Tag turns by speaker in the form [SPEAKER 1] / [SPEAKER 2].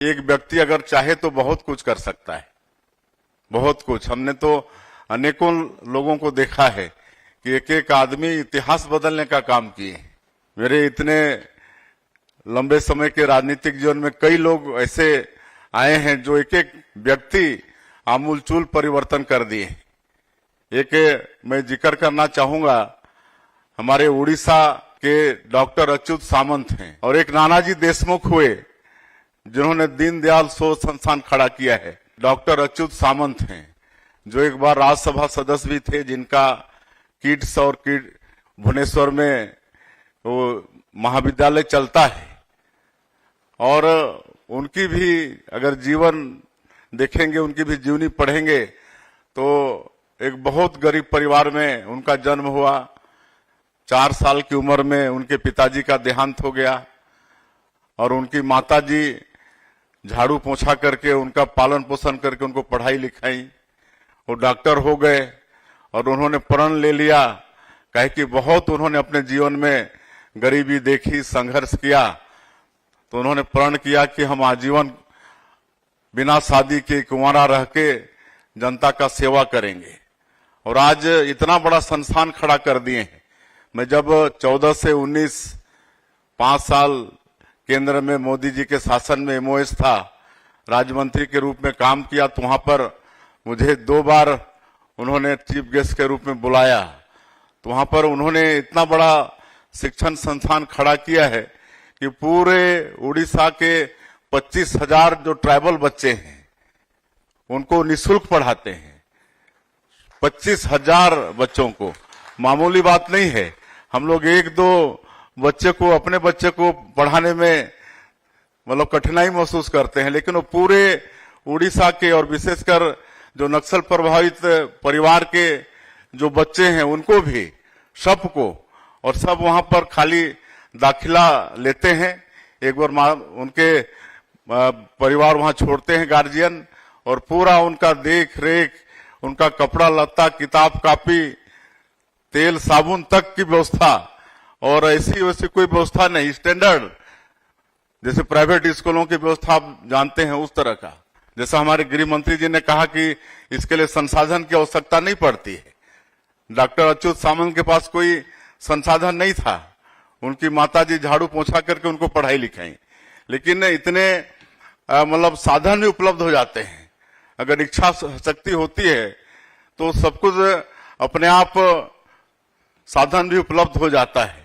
[SPEAKER 1] एक व्यक्ति अगर चाहे तो बहुत कुछ कर सकता है, बहुत कुछ। हमने तो अनेकों लोगों को देखा है कि एक एक आदमी इतिहास बदलने का काम किए। मेरे इतने लंबे समय के राजनीतिक जीवन में कई लोग ऐसे आए हैं जो एक एक व्यक्ति आमूलचूल परिवर्तन कर दिए। एक मैं जिक्र करना चाहूंगा, हमारे उड़ीसा के डॉक्टर अच्युत सामंत हैं और एक नानाजी देशमुख हुए जिन्होंने दीनदयाल शोध संस्थान खड़ा किया है। डॉक्टर अच्युत सामंत हैं जो एक बार राज्यसभा सदस्य भी थे, जिनका किड्स और किड भुवनेश्वर में वो महाविद्यालय चलता है। और उनकी भी अगर जीवन देखेंगे, उनकी भी जीवनी पढ़ेंगे तो एक बहुत गरीब परिवार में उनका जन्म हुआ। 4 साल की उम्र में उनके पिताजी का देहांत हो गया और उनकी माताजी झाड़ू पोछा करके उनका पालन पोषण करके उनको पढ़ाई लिखाई। वो डॉक्टर हो गए और उन्होंने प्रण ले लिया, कहे कि बहुत उन्होंने अपने जीवन में गरीबी देखी, संघर्ष किया, तो उन्होंने प्रण किया कि हम आजीवन बिना शादी के कुंवारा रह के जनता का सेवा करेंगे। और आज इतना बड़ा संस्थान खड़ा कर दिए हैं। मैं जब 14 से 19 5 साल केंद्र में मोदी जी के शासन में एमओएस था, राज्य मंत्री के रूप में काम किया, तो वहां पर मुझे 2 बार उन्होंने चीफ गेस्ट के रूप में बुलाया। तो वहां पर उन्होंने इतना बड़ा शिक्षण संस्थान खड़ा किया है कि पूरे उड़ीसा के 25,000 जो ट्राइबल बच्चे हैं उनको निःशुल्क पढ़ाते हैं। 25,000 बच्चों को, मामूली बात नहीं है। हम लोग 1-2 बच्चे को, अपने बच्चे को पढ़ाने में मतलब कठिनाई महसूस करते हैं, लेकिन वो पूरे उड़ीसा के और विशेषकर जो नक्सल प्रभावित परिवार के जो बच्चे हैं उनको भी, सबको, और सब वहां पर खाली दाखिला लेते हैं। एक बार उनके परिवार वहां छोड़ते हैं गार्जियन, और पूरा उनका देख रेख, उनका कपड़ा लत्ता, किताब कापी, तेल साबुन तक की व्यवस्था, और ऐसी वैसी कोई व्यवस्था नहीं, स्टैंडर्ड जैसे प्राइवेट स्कूलों की व्यवस्था आप जानते हैं उस तरह का। जैसा हमारे गृह मंत्री जी ने कहा कि इसके लिए संसाधन की आवश्यकता नहीं पड़ती है। डॉक्टर अच्युत सामंत के पास कोई संसाधन नहीं था, उनकी माताजी झाड़ू पोछा करके उनको पढ़ाई लिखाई। लेकिन इतने मतलब साधन भी उपलब्ध हो जाते हैं। अगर इच्छा शक्ति होती है तो सब कुछ अपने आप साधन भी उपलब्ध हो जाता है।